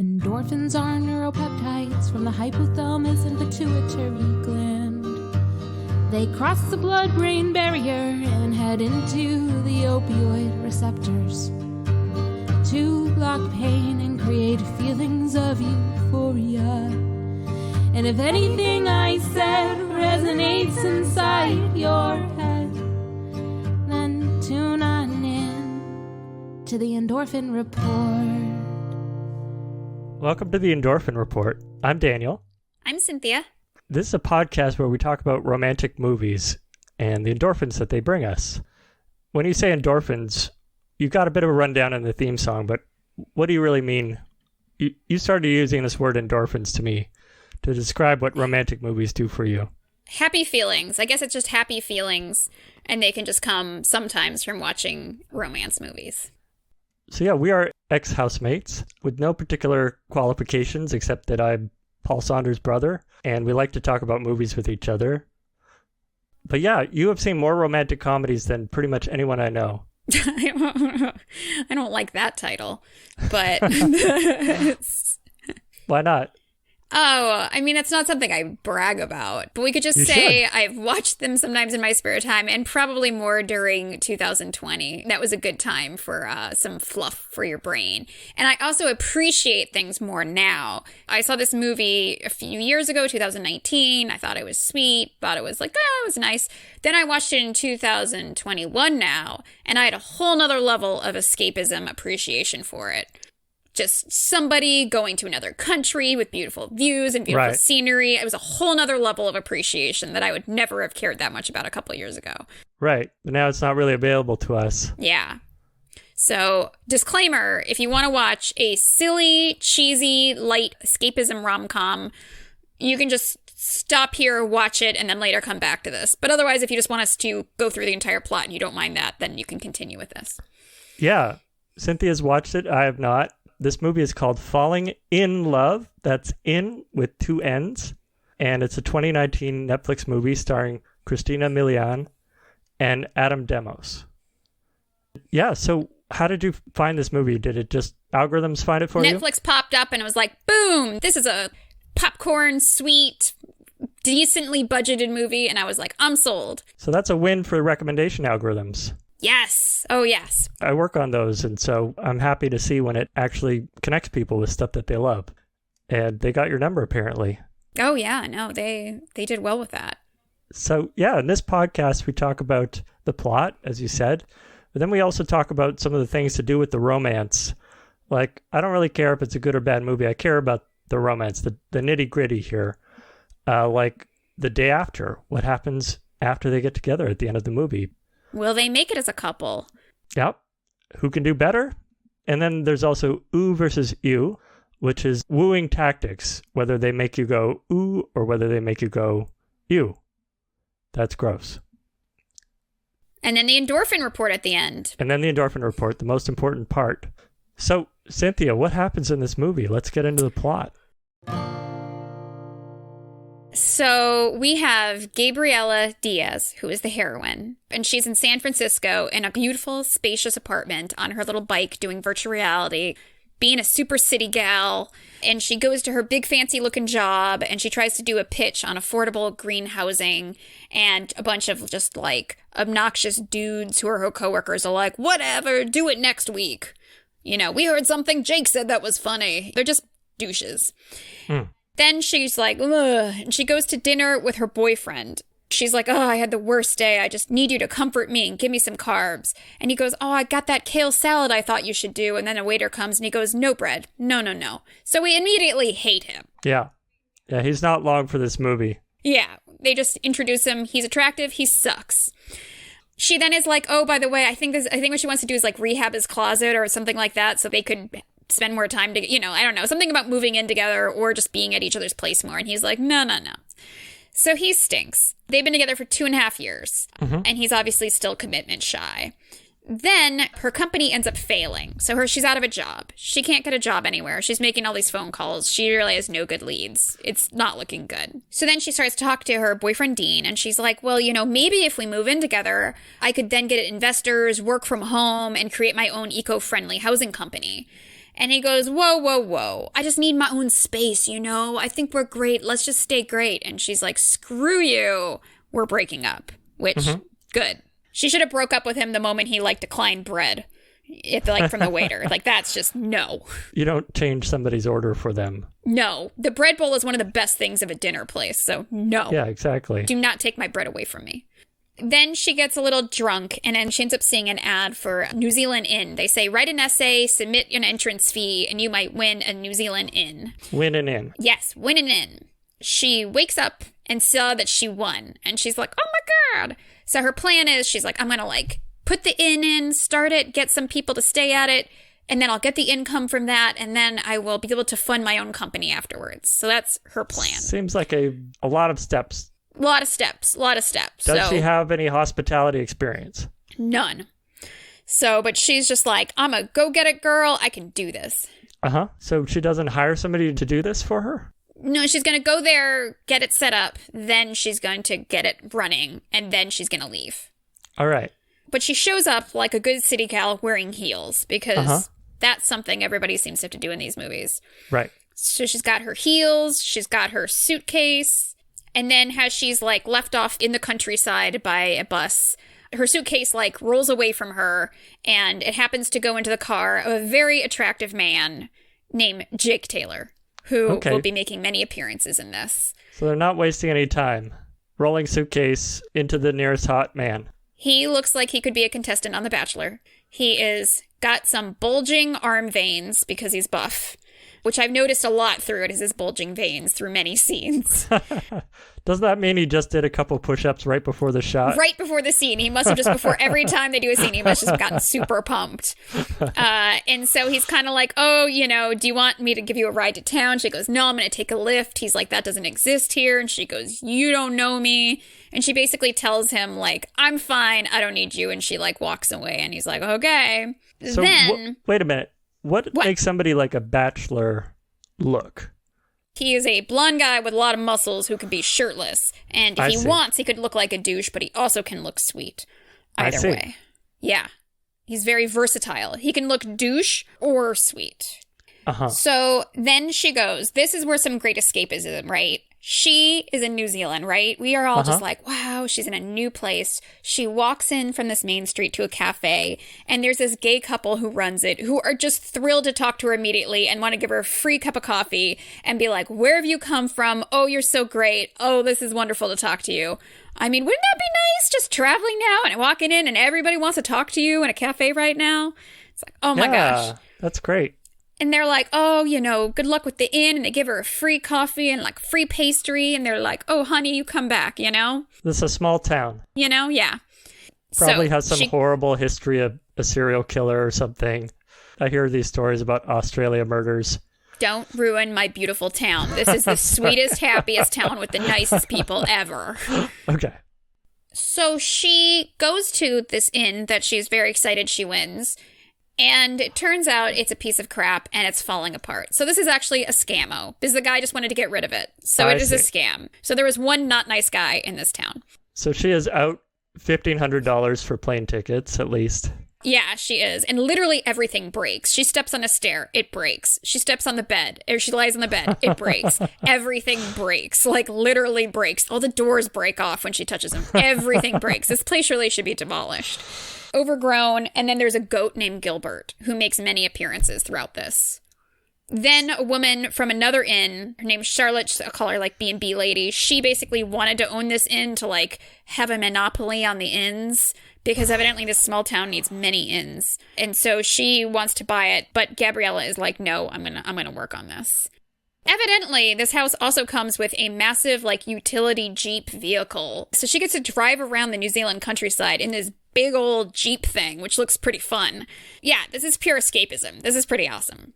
Endorphins are neuropeptides from the hypothalamus and pituitary gland. They cross the blood-brain barrier and head into the opioid receptors to block pain and create feelings of euphoria. And if anything I said resonates inside your head, then tune on in to the Endorphin Report. Welcome to the Endorphin Report. I'm Daniel. I'm Cynthia. This is a podcast where we talk about romantic movies and the endorphins that they bring us. When you say endorphins, you got a bit of a rundown in the theme song, but what do you really mean? You started using this word endorphins to me to describe what romantic movies do for you. Happy feelings. I guess it's just happy feelings, and they can just come sometimes from watching romance movies. So yeah, we are ex-housemates with no particular qualifications except that I'm Paul Saunders' brother, and we like to talk about movies with each other. But yeah, you have seen more romantic comedies than pretty much anyone I know. I don't like that title, but... Why not? Oh, I mean, it's not something I brag about, but we could just say I've watched them sometimes in my spare time and probably more during 2020. That was a good time for some fluff for your brain. And I also appreciate things more now. I saw this movie a few years ago, 2019. I thought it was sweet, thought it was like, it was nice. Then I watched it in 2021 now, and I had a whole nother level of escapism appreciation for it. Just somebody going to another country with beautiful views and beautiful scenery. It was a whole nother level of appreciation that I would never have cared that much about a couple of years ago. Right. But now it's not really available to us. Yeah. So, disclaimer, if you want to watch a silly, cheesy, light escapism rom-com, you can just stop here, watch it, and then later come back to this. But otherwise, if you just want us to go through the entire plot and you don't mind that, then you can continue with this. Yeah. Cynthia's watched it. I have not. This movie is called Falling in Love. That's in with two N's. And it's a 2019 Netflix movie starring Christina, Milian, and Adam Demos. Yeah, so how did you find this movie? Did it just algorithms find it for you? Netflix popped up and it was like, boom, this is a popcorn, sweet, decently budgeted movie. And I was like, I'm sold. So that's a win for recommendation algorithms. Yes. Oh, yes. I work on those, and so I'm happy to see when it actually connects people with stuff that they love. And they got your number, apparently. Oh, yeah. No, they did well with that. So, yeah, in this podcast, we talk about the plot, as you said, but then we also talk about some of the things to do with the romance. Like, I don't really care if it's a good or bad movie. I care about the romance, the nitty-gritty here. Like, the day after. What happens after they get together at the end of the movie? Will they make it as a couple? Yep. Who can do better? And then there's also ooh versus ew, which is wooing tactics, whether they make you go ooh or whether they make you go ew. That's gross. And then the endorphin report at the end. And then the endorphin report, the most important part. So, Cynthia, what happens in this movie? Let's get into the plot. So we have Gabriela Diaz, who is the heroine, and she's in San Francisco in a beautiful, spacious apartment on her little bike doing virtual reality, being a super city gal, and she goes to her big fancy looking job, and she tries to do a pitch on affordable green housing, and a bunch of just like obnoxious dudes who are her coworkers are like, whatever, do it next week. You know, we heard something Jake said that was funny. They're just douches. Then she's like, ugh, and she goes to dinner with her boyfriend. She's like, I had the worst day. I just need you to comfort me and give me some carbs. And he goes, I got that kale salad I thought you should do. And then a waiter comes and he goes, no bread. No. So we immediately hate him. Yeah, he's not long for this movie. Yeah, they just introduce him. He's attractive. He sucks. She then is like, by the way, I think what she wants to do is like rehab his closet or something like that so they could spend more time to, I don't know, something about moving in together or just being at each other's place more. And he's like, no. So he stinks. They've been together for 2.5 years, and he's obviously still commitment shy. Then her company ends up failing. So she's out of a job. She can't get a job anywhere. She's making all these phone calls. She really has no good leads. It's not looking good. So then she starts to talk to her boyfriend, Dean, and she's like, well, maybe if we move in together, I could then get investors, work from home, and create my own eco-friendly housing company. And he goes, whoa, whoa, whoa. I just need my own space, you know? I think we're great. Let's just stay great. And she's like, screw you. We're breaking up. Which, good. She should have broke up with him the moment he, like, declined bread. From the waiter. Like, that's just no. You don't change somebody's order for them. No. The bread bowl is one of the best things of a dinner place, so no. Yeah, exactly. Do not take my bread away from me. Then she gets a little drunk, and then she ends up seeing an ad for New Zealand Inn. They say, write an essay, submit an entrance fee, and you might win a New Zealand Inn. Win an inn. Yes, win an inn. She wakes up and saw that she won, and she's like, oh my God. So her plan is, she's like, I'm going to, like, put the inn in, start it, get some people to stay at it, and then I'll get the income from that, and then I will be able to fund my own company afterwards. So that's her plan. Seems like a lot of steps. A lot of steps. Does she have any hospitality experience? None. So, but she's just like, I'm a go-get-it girl. I can do this. Uh-huh. So she doesn't hire somebody to do this for her? No, she's going to go there, get it set up, then she's going to get it running, and then she's going to leave. All right. But she shows up like a good city gal wearing heels because that's something everybody seems to have to do in these movies. Right. So she's got her heels, she's got her suitcase, and then as she's like left off in the countryside by a bus, her suitcase like rolls away from her and it happens to go into the car of a very attractive man named Jake Taylor, who will be making many appearances in this. So they're not wasting any time. Rolling suitcase into the nearest hot man. He looks like he could be a contestant on The Bachelor. He is got some bulging arm veins because he's buff, which I've noticed a lot through it is his bulging veins through many scenes. Does that mean he just did a couple push-ups right before the shot? Right before the scene. He must have just before every time they do a scene, he must have gotten super pumped. And so he's kind of like, oh, you know, do you want me to give you a ride to town? She goes, no, I'm going to take a lift. He's like, that doesn't exist here. And she goes, you don't know me. And she basically tells him, like, I'm fine. I don't need you. And she, like, walks away. And he's like, okay. So then... wait a minute. What makes somebody like a bachelor look? He is a blonde guy with a lot of muscles who can be shirtless. And if he wants, he could look like a douche, but he also can look sweet. Either way. Yeah. He's very versatile. He can look douche or sweet. Uh-huh. So then she goes, this is where some great escapism, right? She is in New Zealand, right? We are all just like, wow, she's in a new place. She walks in from this main street to a cafe, and there's this gay couple who runs it, who are just thrilled to talk to her immediately and want to give her a free cup of coffee and be like, where have you come from? Oh, you're so great. Oh, this is wonderful to talk to you. I mean, wouldn't that be nice? Just traveling now and walking in and everybody wants to talk to you in a cafe right now. It's like, oh my gosh. That's great. And they're like, oh, you know, good luck with the inn. And they give her a free coffee and like free pastry. And they're like, oh, honey, you come back, you know? This is a small town. You know? Yeah. Probably has some horrible history of a serial killer or something. I hear these stories about Australia murders. Don't ruin my beautiful town. This is the sweetest, happiest town with the nicest people ever. Okay. So she goes to this inn that she's very excited she wins. And it turns out it's a piece of crap and it's falling apart. So this is actually a scammo because the guy just wanted to get rid of it. So it is a scam. So there was one not nice guy in this town. So she is out $1,500 for plane tickets, at least. Yeah, she is. And literally everything breaks. She steps on a stair, it breaks. She steps on the bed, or she lies on the bed, it breaks. Everything breaks. Like, literally breaks. All the doors break off when she touches them. Everything breaks. This place really should be demolished. Overgrown, and then there's a goat named Gilbert, who makes many appearances throughout this. Then a woman from another inn, her name's Charlotte, I'll call her like B&B lady, she basically wanted to own this inn to like have a monopoly on the inns, because evidently this small town needs many inns. And so she wants to buy it, but Gabriella is like, no, I'm gonna work on this. Evidently, this house also comes with a massive like utility Jeep vehicle. So she gets to drive around the New Zealand countryside in this big old Jeep thing, which looks pretty fun. Yeah, this is pure escapism. This is pretty awesome.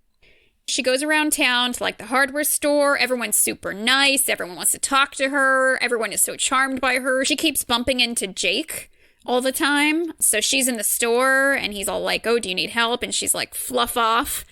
She goes around town to like the hardware store. Everyone's super nice. Everyone wants to talk to her. Everyone is so charmed by her. She keeps bumping into Jake all the time. So she's in the store and he's all like, oh, do you need help? And she's like, fluff off.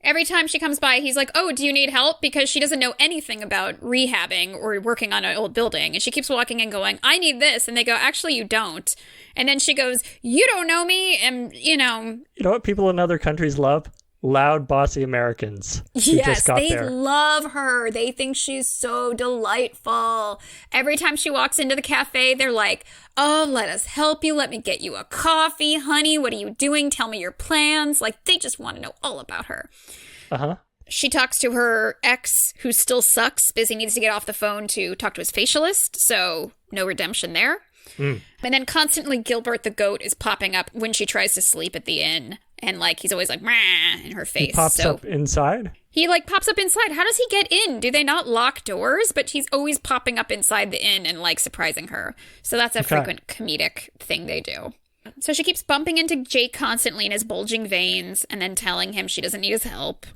Every time she comes by, he's like, oh, do you need help? Because she doesn't know anything about rehabbing or working on an old building. And she keeps walking and going, I need this. And they go, actually, you don't. And then she goes, you don't know me. And, you know. You know what people in other countries love? loud, bossy Americans who just Yes, got they there. love her. They think she's so delightful. Every time she walks into the cafe, they're like, oh, let us help you. Let me get you a coffee. Honey, what are you doing? Tell me your plans. Like, they just want to know all about her. Uh-huh. She talks to her ex, who still sucks, because he needs to get off the phone to talk to his facialist, so no redemption there. And then constantly Gilbert the goat is popping up when she tries to sleep at the inn. And, like, he's always like, "Meh," in her face. He pops up inside? He, like, pops up inside. How does he get in? Do they not lock doors? But he's always popping up inside the inn and, like, surprising her. So that's a frequent comedic thing they do. So she keeps bumping into Jake constantly in his bulging veins and then telling him she doesn't need his help.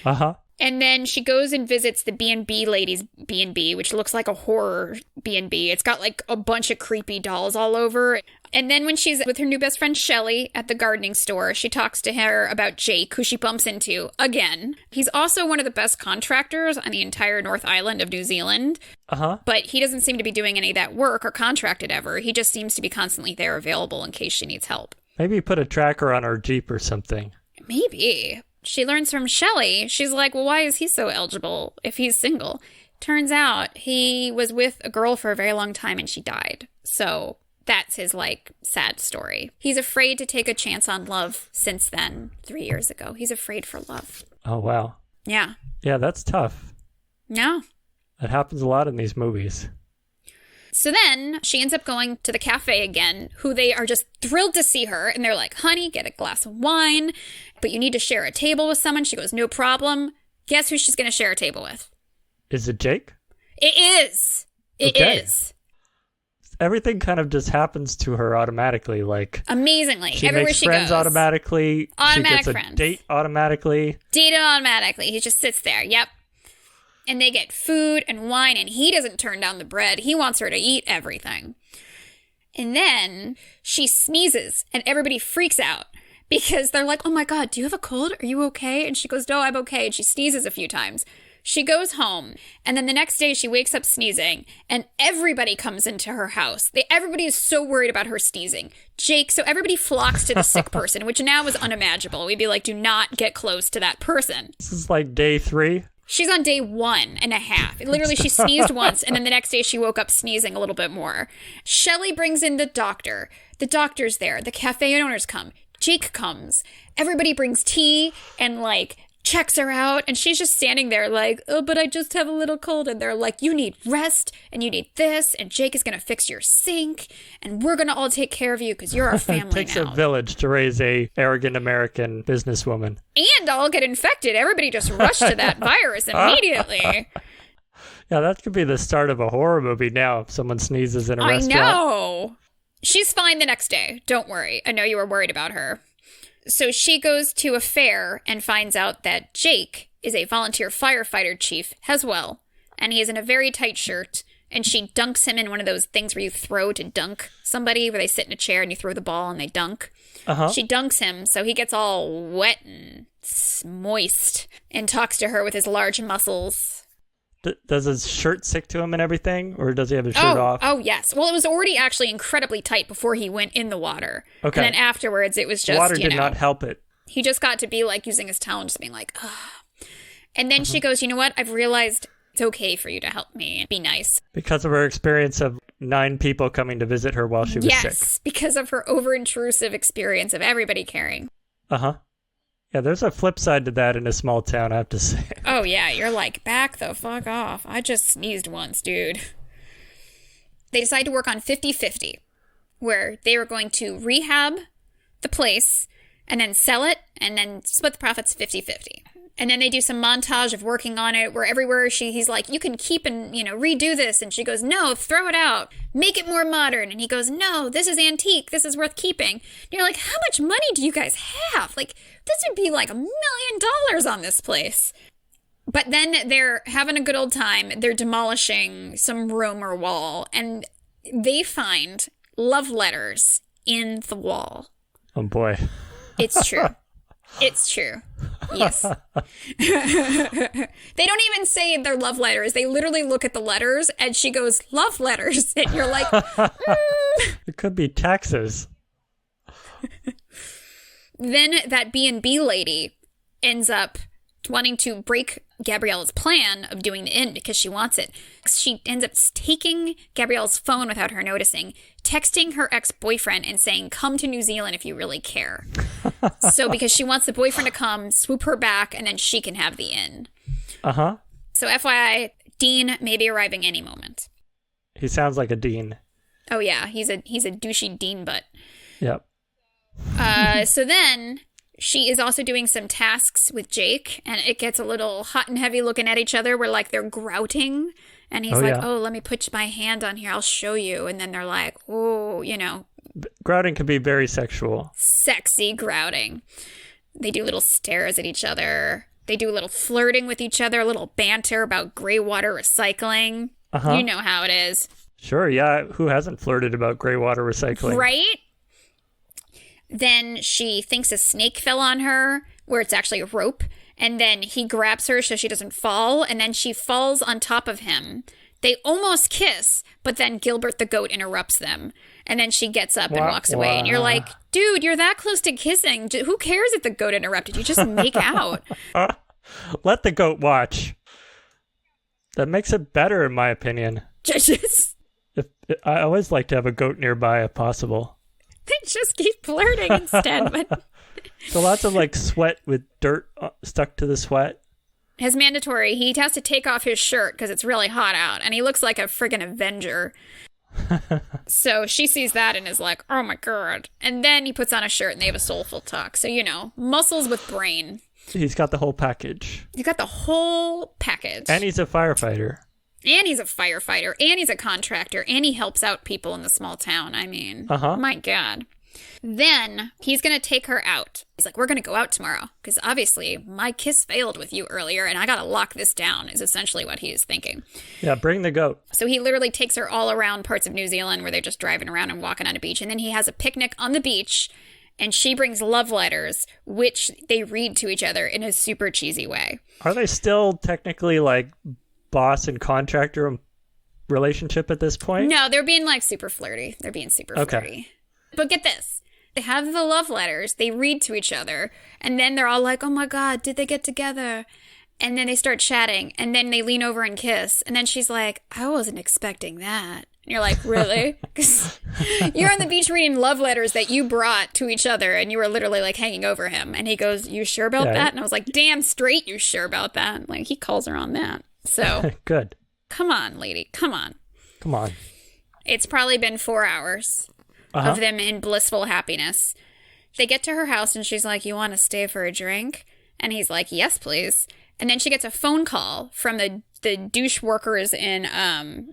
Uh-huh. And then she goes and visits the B&B lady's B&B, which looks like a horror B&B. It's got, like, a bunch of creepy dolls all over. And then when she's with her new best friend, Shelley, at the gardening store, she talks to her about Jake, who she bumps into again. He's also one of the best contractors on the entire North Island of New Zealand. Uh-huh. But he doesn't seem to be doing any of that work or contracted ever. He just seems to be constantly there available in case she needs help. Maybe put a tracker on her Jeep or something. Maybe. She learns from Shelley. She's like, well, why is he so eligible if he's single? Turns out he was with a girl for a very long time and she died. So that's his, like, sad story. He's afraid to take a chance on love since then, 3 years ago. He's afraid for love. Oh, wow. Yeah. Yeah, that's tough. Yeah. That happens a lot in these movies. So then she ends up going to the cafe again, who they are just thrilled to see her. And they're like, honey, get a glass of wine, but you need to share a table with someone. She goes, no problem. Guess who she's going to share a table with? Is it Jake? It is. It is. Everything kind of just happens to her automatically. Like, amazingly. she Everywhere makes she friends goes. automatically. Automatic she gets friends. a date automatically. Dated automatically. He just sits there. Yep. And they get food and wine, and he doesn't turn down the bread. He wants her to eat everything. And then she sneezes, and everybody freaks out because they're like, oh my God, do you have a cold? Are you okay? And she goes, no, I'm okay. And she sneezes a few times. She goes home, and then the next day she wakes up sneezing, and everybody comes into her house. Everybody is so worried about her sneezing. Jake, so everybody flocks to the sick person, which now is unimaginable. We'd be like, do not get close to that person. This is like day 3. She's on day 1.5. Literally, she sneezed once, and then the next day she woke up sneezing a little bit more. Shelley brings in the doctor. The doctor's there. The cafe owners come. Jake comes. Everybody brings tea and, like, checks her out, and she's just standing there like, oh, but I just have a little cold. And they're like, you need rest, and you need this, and Jake is going to fix your sink, and we're going to all take care of you because you're our family It takes now. a village to raise a arrogant American businesswoman. And I'll get infected. Everybody just rushed to that virus immediately. Yeah, that could be the start of a horror movie now if someone sneezes in a restaurant. I know. She's fine the next day. Don't worry. I know you were worried about her. So she goes to a fair and finds out that Jake is a volunteer firefighter chief as well. And he is in a very tight shirt. And she dunks him in one of those things where you throw to dunk somebody, where they sit in a chair and you throw the ball and they dunk. Uh-huh. She dunks him, so he gets all wet and moist and talks to her with his large muscles. Does his shirt stick to him and everything? Or does he have his shirt off? Oh, yes. Well, it was already actually incredibly tight before he went in the water. Okay. And then afterwards, it was just, Water did not help it. He just got to be like using his towel and just being like, ugh. And then she goes, you know what? I've realized it's okay for you to help me and be nice. Because of her experience of 9 people coming to visit her while she was sick. Yes, because of her over-intrusive experience of everybody caring. Uh-huh. Yeah, there's a flip side to that in a small town, I have to say. Oh, yeah, you're like, back the fuck off. I just sneezed once, dude. They decide to work on 50-50, where they were going to rehab the place and then sell it and then split the profits 50-50. And then they do some montage of working on it where everywhere he's like, you can keep and, redo this. And she goes, no, throw it out. Make it more modern. And he goes, no, this is antique. This is worth keeping. And you're like, how much money do you guys have? Like, this would be like $1 million on this place. But then they're having a good old time. They're demolishing some room or wall. And they find love letters in the wall. Oh, boy. It's true. It's true. Yes. They don't even say they're love letters. They literally look at the letters and she goes, love letters. And you're like, It could be taxes. Then that B&B lady ends up wanting to break Gabriella's plan of doing the in because she wants it. She ends up taking Gabriella's phone without her noticing, texting her ex-boyfriend and saying, come to New Zealand if you really care. So because she wants the boyfriend to come, swoop her back, and then she can have the in. Uh-huh. So FYI, Dean may be arriving any moment. He sounds like a Dean. Oh yeah, he's a douchey Dean butt. Yep. So then she is also doing some tasks with Jake, and it gets a little hot and heavy looking at each other where, like, they're grouting, and he's oh, let me put my hand on here, I'll show you, and then they're like, oh, you know. Grouting can be very sexual. Sexy grouting. They do little stares at each other. They do a little flirting with each other, a little banter about gray water recycling. Uh-huh. You know how it is. Sure, yeah. Who hasn't flirted about gray water recycling? Right? Then she thinks a snake fell on her, where it's actually a rope. And then he grabs her so she doesn't fall. And then she falls on top of him. They almost kiss, but then Gilbert the goat interrupts them. And then she gets up and walks away. And you're like, dude, you're that close to kissing. Who cares if the goat interrupted you? Just make out. Let the goat watch. That makes it better, in my opinion. I always like to have a goat nearby if possible. They just keep flirting instead. But so lots of like sweat with dirt stuck to the sweat. His mandatory. He has to take off his shirt because it's really hot out. And he looks like a friggin' Avenger. So she sees that and is like, oh my God. And then he puts on a shirt and they have a soulful talk. So, you know, muscles with brain. He's got the whole package. He's got the whole package. And he's a firefighter. And he's a firefighter. And he's a contractor. And he helps out people in the small town. I mean, my God. Then he's going to take her out. He's like, we're going to go out tomorrow. Because obviously my kiss failed with you earlier. And I got to lock this down is essentially what he is thinking. Yeah, bring the goat. So he literally takes her all around parts of New Zealand where they're just driving around and walking on a beach. And then he has a picnic on the beach. And she brings love letters, which they read to each other in a super cheesy way. Are they still technically like boss and contractor relationship at this point? No, they're being like super flirty. They're being super flirty. But get this. They have the love letters. They read to each other. And then they're all like, oh my God, did they get together? And then they start chatting. And then they lean over and kiss. And then she's like, I wasn't expecting that. And you're like, really? Because you're on the beach reading love letters that you brought to each other. And you were literally like hanging over him. And he goes, you sure about that? And I was like, damn straight, you sure about that? Like, he calls her on that. So good. Come on, lady. Come on. Come on. It's probably been 4 hours of them in blissful happiness. They get to her house and she's like, you want to stay for a drink? And he's like, yes, please. And then she gets a phone call from the douche workers in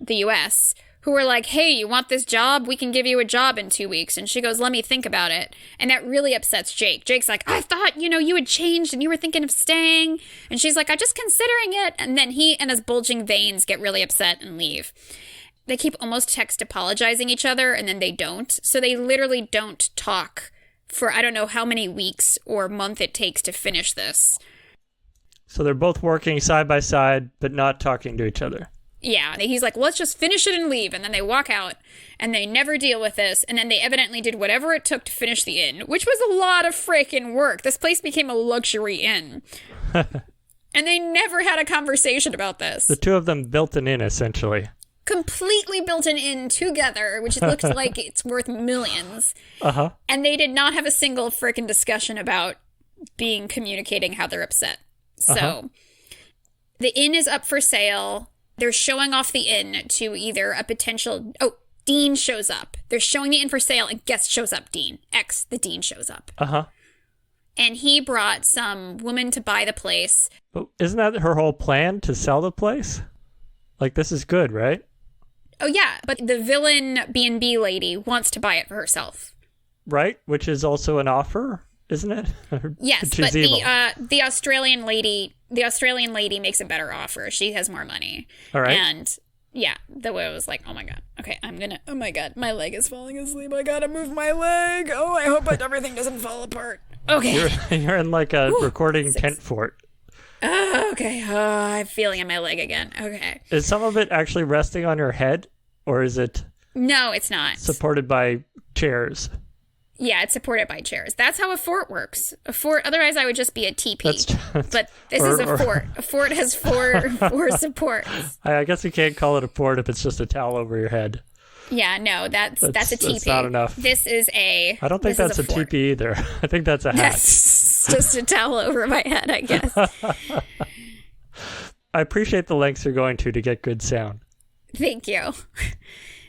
the U.S. who were like, hey, you want this job? We can give you a job in 2 weeks. And she goes, let me think about it. And that really upsets Jake. Jake's like, I thought, you had changed and you were thinking of staying. And she's like, I'm just considering it. And then he and his bulging veins get really upset and leave. They keep almost text apologizing each other and then they don't. So they literally don't talk for I don't know how many weeks or month it takes to finish this. So they're both working side by side, but not talking to each other. Yeah, he's like, let's just finish it and leave. And then they walk out and they never deal with this. And then they evidently did whatever it took to finish the inn, which was a lot of freaking work. This place became a luxury inn. And they never had a conversation about this. The two of them built an inn, essentially. Completely built an inn together, which looks like it's worth millions. Uh-huh. And they did not have a single freaking discussion about communicating how they're upset. So the inn is up for sale. They're showing off the inn to either a potential... Oh, Dean shows up. They're showing the inn for sale and guest shows up, Dean. The Dean shows up. Uh-huh. And he brought some woman to buy the place. But isn't that her whole plan, to sell the place? Like, this is good, right? Oh, yeah. But the villain B&B lady wants to buy it for herself. Right? Which is also an offer, isn't it? Yes, but the Australian lady makes a better offer. She has more money. All right. And yeah, the way I was like, oh my God. Okay, oh my God, my leg is falling asleep. I gotta move my leg. Oh, I hope everything doesn't fall apart. Okay. You're in like a recording tent fort. Okay. Oh, I'm feeling in my leg again. Okay. Is some of it actually resting on your head, or is it? No, it's not. Supported by chairs. Yeah, it's supported by chairs. That's how a fort works. A fort, otherwise I would just be a teepee. But this is a fort. A fort has four supports. I guess you can't call it a fort if it's just a towel over your head. Yeah, no, that's a teepee. That's not enough. This is a I don't think that's a teepee either. I think that's a hat. That's just a towel over my head, I guess. I appreciate the lengths you're going to get good sound. Thank you.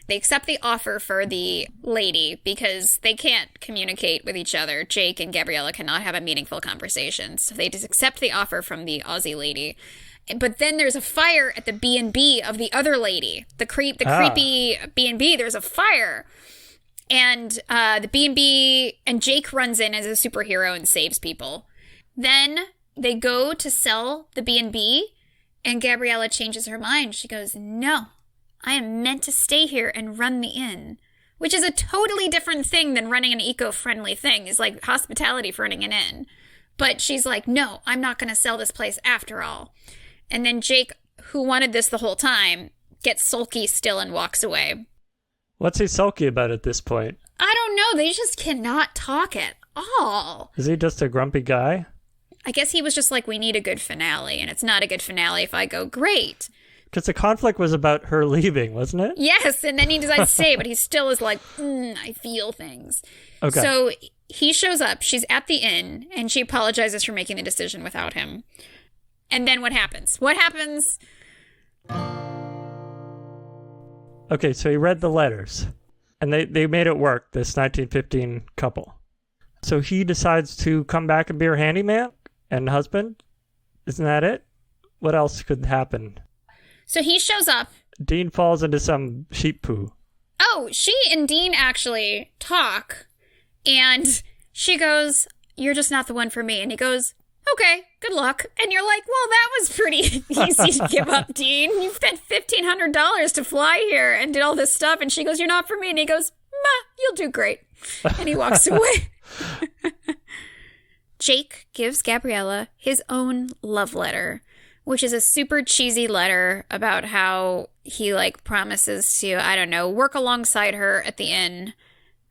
They accept the offer for the lady because they can't communicate with each other. Jake and Gabriella cannot have a meaningful conversation. So they just accept the offer from the Aussie lady. But then there's a fire at the B&B of the other lady. The creepy B&B, there's a fire. And the B&B, and Jake runs in as a superhero and saves people. Then they go to sell the B&B, and Gabriella changes her mind. She goes, no, I am meant to stay here and run the inn. Which is a totally different thing than running an eco-friendly thing. It's like hospitality for running an inn. But she's like, no, I'm not going to sell this place after all. And then Jake, who wanted this the whole time, gets sulky still and walks away. What's he sulky about at this point? I don't know. They just cannot talk at all. Is he just a grumpy guy? I guess he was just like, we need a good finale. And it's not a good finale if I go, great. Because the conflict was about her leaving, wasn't it? Yes. And then he decides to stay, but he still is like, I feel things. Okay. So he shows up. She's at the inn. And she apologizes for making the decision without him. And then what happens? What happens? Okay, so he read the letters. And they made it work, this 1915 couple. So he decides to come back and be her handyman and husband? Isn't that it? What else could happen? So he shows up. Dean falls into some sheep poo. Oh, she and Dean actually talk. And she goes, you're just not the one for me. And he goes, okay, good luck. And you're like, well, that was pretty easy to give up, Dean. You spent $1,500 to fly here and did all this stuff. And she goes, you're not for me. And he goes, you'll do great. And he walks away. Jake gives Gabriella his own love letter, which is a super cheesy letter about how he, promises to, I don't know, work alongside her at the inn,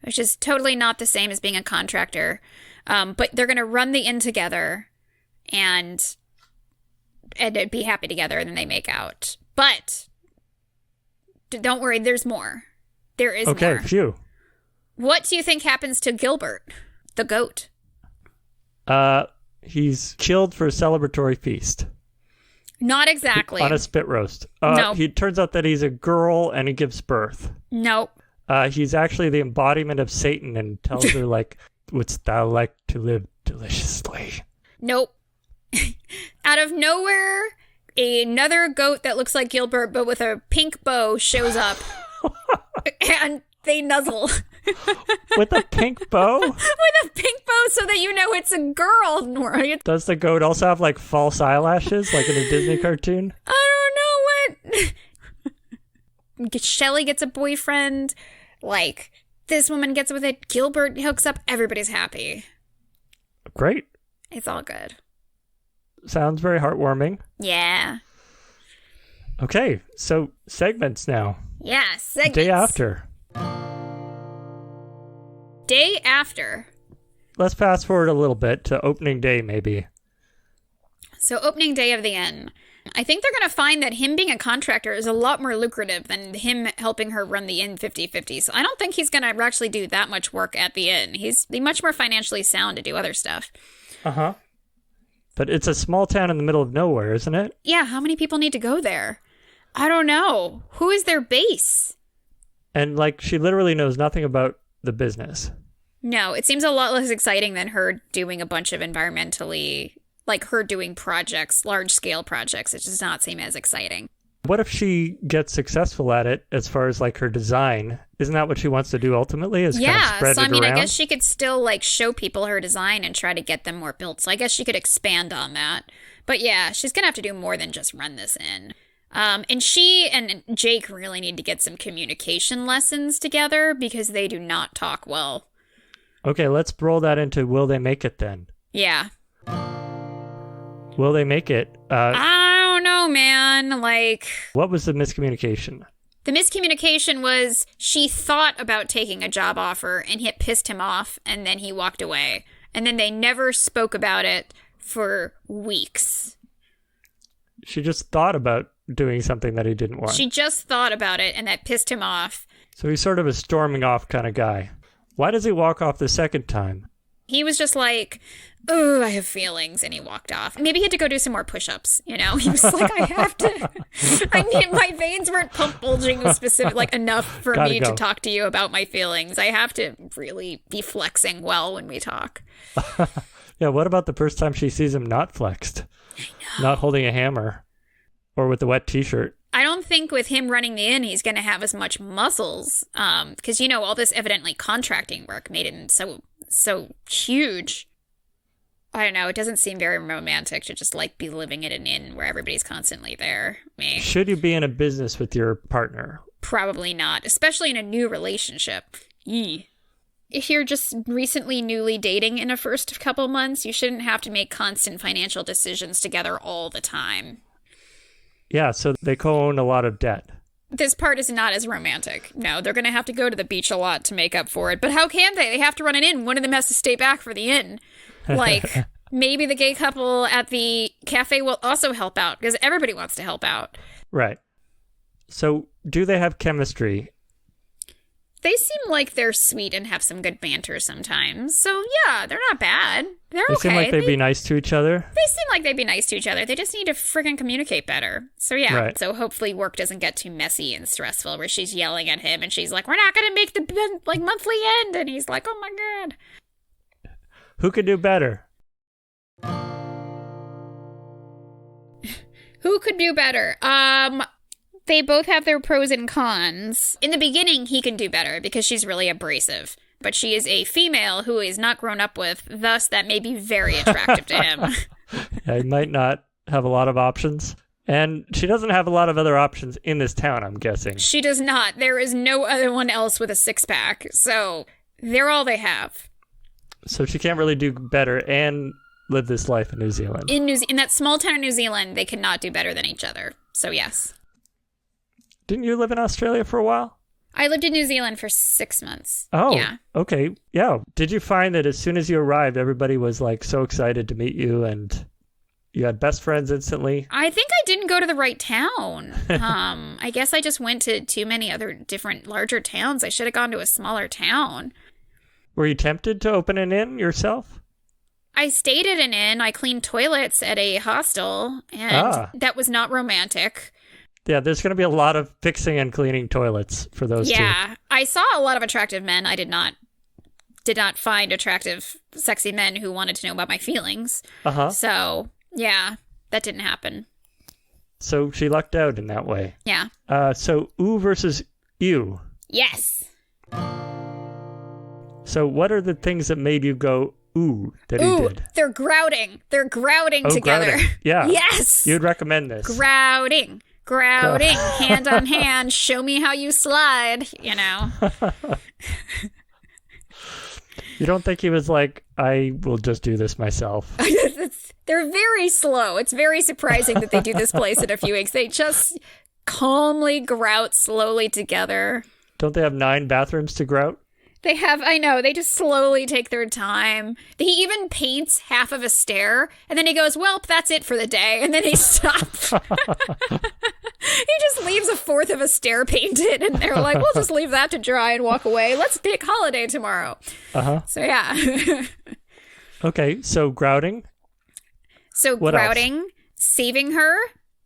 which is totally not the same as being a contractor. But they're going to run the inn together and be happy together, and then they make out. But don't worry, there's more. There is more. Okay, phew. What do you think happens to Gilbert, the goat? He's killed for a celebratory feast. Not exactly. On a spit roast. No. He turns out that he's a girl and he gives birth. Nope. He's actually the embodiment of Satan and tells her, wouldst thou like to live deliciously? Nope. Out of nowhere, another goat that looks like Gilbert but with a pink bow shows up. And they nuzzle. With a pink bow? With a pink bow so that you know it's a girl. Does the goat also have false eyelashes like in a Disney cartoon? I don't know what. Shelly gets a boyfriend. This woman gets with it. Gilbert hooks up. Everybody's happy. Great. It's all good. Sounds very heartwarming. Yeah. Okay, so segments now. Yeah, segments. Day after. Day after. Let's fast forward a little bit to opening day, maybe. So opening day of the inn. I think they're going to find that him being a contractor is a lot more lucrative than him helping her run the inn 50-50. So I don't think he's going to actually do that much work at the inn. He's much more financially sound to do other stuff. Uh-huh. But it's a small town in the middle of nowhere, isn't it? Yeah, how many people need to go there? I don't know. Who is their base? And, she literally knows nothing about the business. No, it seems a lot less exciting than her doing a bunch of environmentally, her doing projects, large-scale projects. It does not seem as exciting. What if she gets successful at it as far as, her design? Isn't that what she wants to do ultimately, is kind of spread it around? I guess she could still, show people her design and try to get them more built. So I guess she could expand on that. But yeah, she's going to have to do more than just run this in. And she and Jake really need to get some communication lessons together because they do not talk well. Okay, let's roll that into will they make it then? Yeah. Will they make it? I don't know, man. What was the miscommunication? The miscommunication was she thought about taking a job offer and it pissed him off and then he walked away. And then they never spoke about it for weeks. She just thought about doing something that he didn't want. She just thought about it and that pissed him off. So he's sort of a storming off kind of guy. Why does he walk off the second time? He was just like, oh, I have feelings, and he walked off. Maybe he had to go do some more push-ups, you know? He was like, I have to. My veins weren't pump bulging specific, like enough for me to talk to you about my feelings. I have to really be flexing well when we talk. Yeah, what about the first time she sees him not flexed? Not holding a hammer or with a wet t-shirt? I don't think with him running the inn, he's going to have as much muscles. Because, you know, all this evidently contracting work made him so huge. I don't know. It doesn't seem very romantic to just like be living at an inn where everybody's constantly there. Me. Should you be in a business with your partner? Probably not, especially in a new relationship. Yee. If you're just recently newly dating in the first couple months, you shouldn't have to make constant financial decisions together all the time. Yeah, so they co-own a lot of debt. This part is not as romantic. No, they're going to have to go to the beach a lot to make up for it. But how can they? They have to run an inn. One of them has to stay back for the inn. Like, maybe the gay couple at the cafe will also help out, because everybody wants to help out. Right. So, do they have chemistry? They seem like they're sweet and have some good banter sometimes. So, yeah, they're not bad. They're okay. They seem like they'd be nice to each other? They seem like they'd be nice to each other. They just need to friggin' communicate better. So, yeah. Right. So, hopefully work doesn't get too messy and stressful where she's yelling at him and she's like, we're not going to make the monthly end. And he's like, oh, my God. Who could do better? Who could do better? They both have their pros and cons. In the beginning, he can do better because she's really abrasive. But she is a female who is not grown up with, thus that may be very attractive to him. Yeah, he might not have a lot of options. And she doesn't have a lot of other options in this town, I'm guessing. She does not. There is no other one else with a six-pack. So they're all they have. So she can't really do better and live this life in New Zealand. In that small town in New Zealand, they cannot do better than each other. So yes. Didn't you live in Australia for a while? I lived in New Zealand for 6 months. Oh, yeah. Okay. Yeah. Did you find that as soon as you arrived, everybody was like so excited to meet you and you had best friends instantly? I think I didn't go to the right town. I guess I just went to too many other different larger towns. I should have gone to a smaller town. Were you tempted to open an inn yourself? I stayed at an inn. I cleaned toilets at a hostel, and that was not romantic. Yeah, there's going to be a lot of fixing and cleaning toilets for those two. Yeah, I saw a lot of attractive men. I did not find attractive, sexy men who wanted to know about my feelings. Uh-huh. So, yeah, that didn't happen. So she lucked out in that way. Yeah. So ooh versus ew. Yes. So what are the things that made you go ooh that he did? They're grouting. They're grouting together. Grouting. Yeah. Yes. You'd recommend this. Grouting, hand on hand, show me how you slide, you know. You don't think he was like, I will just do this myself? They're very slow. It's very surprising that they do this place in a few weeks. They just calmly grout slowly together. Don't they have 9 bathrooms to grout? They have, I know, they just slowly take their time. He even paints half of a stair, and then he goes, well, that's it for the day, and then he stops. He just leaves a fourth of a stair painted, and they're like, we'll just leave that to dry and walk away. Let's pick holiday tomorrow. Uh-huh. So, yeah. Okay, so grouting. So what grouting, else? saving her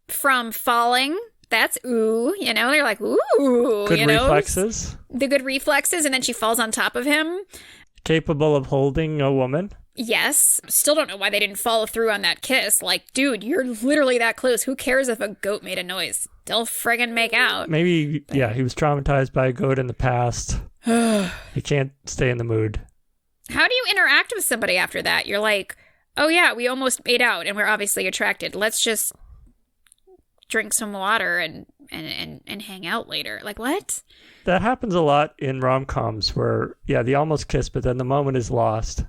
from falling. That's ooh, you know, they're like, ooh, good you know. reflexes. The good reflexes, and then she falls on top of him. Capable of holding a woman. Yes. Still don't know why they didn't follow through on that kiss. Like, dude, you're literally that close. Who cares if a goat made a noise? They'll friggin' make out. Maybe, yeah, he was traumatized by a goat in the past. He can't stay in the mood. How do you interact with somebody after that? You're like, oh yeah, we almost made out and we're obviously attracted. Let's just drink some water and hang out later. Like, what? That happens a lot in rom-coms where, yeah, they almost kiss, but then the moment is lost.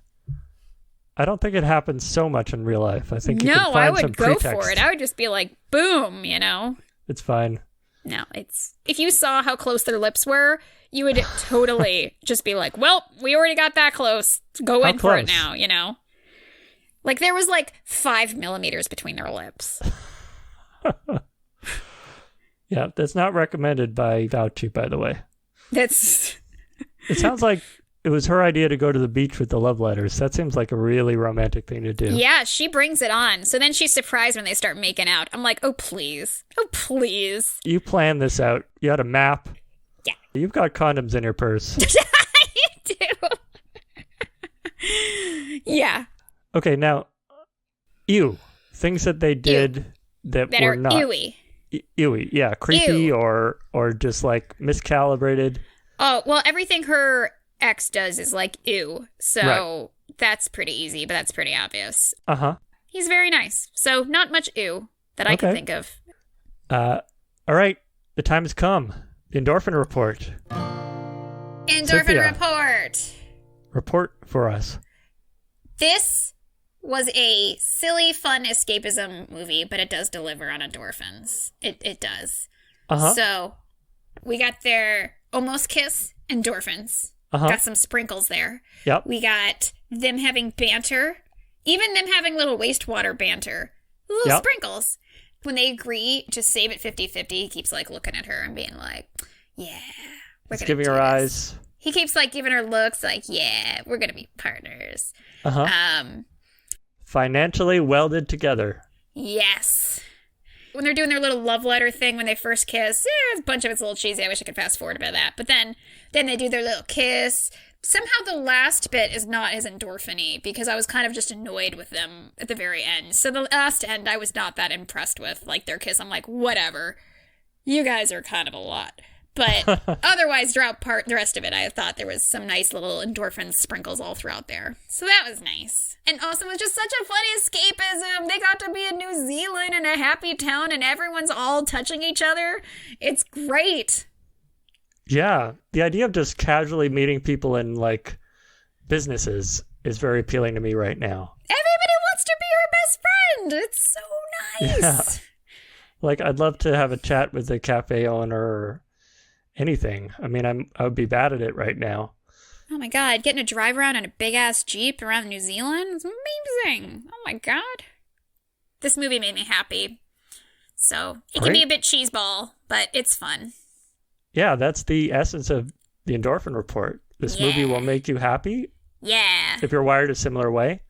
I don't think it happens so much in real life. I think you can find I would some go pretext. for it. I would just be like, boom, you know? It's fine. No, if you saw how close their lips were, you would totally just be like, well, we already got that close. Go in for it now, you know? Like, there was like 5 millimeters between their lips. Yeah, that's not recommended by Fauci, by the way. It sounds like it was her idea to go to the beach with the love letters. That seems like a really romantic thing to do. Yeah, she brings it on. So then she's surprised when they start making out. I'm like, oh, please. Oh, please. You planned this out. You had a map. Yeah. You've got condoms in your purse. I do. Yeah. Okay, now, things that they did that were are not. Ewy. Ewy, yeah. Creepy Ew. or just like miscalibrated. Oh, well, everything her ex does is like, ew. So that's pretty easy, but that's pretty obvious. Uh-huh. He's very nice. So not much ew that I can think of. All right. The time has come. The endorphin report. Endorphin Cynthia. report. Report for us. This was a silly, fun escapism movie, but it does deliver on endorphins. It does. Uh-huh. So we got their almost kiss, endorphins. Uh-huh. Got some sprinkles there. Yep. We got them having banter, even them having little wastewater banter. Little sprinkles. When they agree to save it 50-50, he keeps like looking at her and being like, yeah, He's giving her eyes. He keeps like giving her looks like, yeah, we're going to be partners. Uh-huh. Financially welded together. Yes. When they're doing their little love letter thing when they first kiss, a bunch of it's a little cheesy. I wish I could fast forward about that. But then they do their little kiss. Somehow the last bit is not as endorphin-y because I was kind of just annoyed with them at the very end. So the last end I was not that impressed with. Like their kiss, I'm like, whatever. You guys are kind of a lot. But otherwise, throughout the rest of it, I thought there was some nice little endorphin sprinkles all throughout there. So that was nice. And also, it was just such a funny escapism. They got to be in New Zealand in a happy town, and everyone's all touching each other. It's great. Yeah. The idea of just casually meeting people in, like, businesses is very appealing to me right now. Everybody wants to be your best friend. It's so nice. Yeah. Like, I'd love to have a chat with the cafe owner or anything. I mean, I would be bad at it right now. Oh my God, getting to drive around in a big-ass Jeep around New Zealand is amazing. Oh my God. This movie made me happy. So, it can be a bit cheeseball, but it's fun. Yeah, that's the essence of the endorphin report. This movie will make you happy. Yeah. If you're wired a similar way.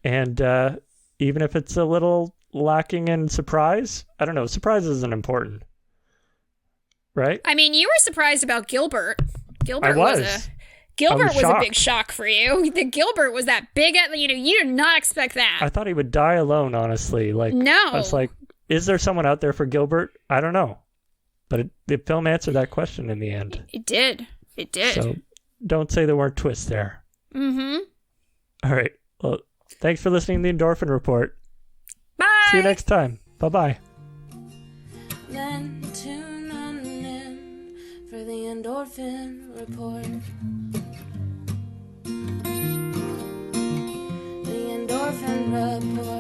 And even if it's a little lacking in surprise, I don't know, surprise isn't important. Right? I mean, you were surprised about Gilbert. Gilbert was a big shock for you. The Gilbert was that big, you did not expect that. I thought he would die alone, honestly. Like, no. I was like, is there someone out there for Gilbert? I don't know. But the film answered that question in the end. It did. It did. So don't say there weren't twists there. Mm-hmm. All right. Well, thanks for listening to the Endorphin Report. Bye. See you next time. Bye-bye. Then tune on in for the Endorphin Report. The Endorphin Report.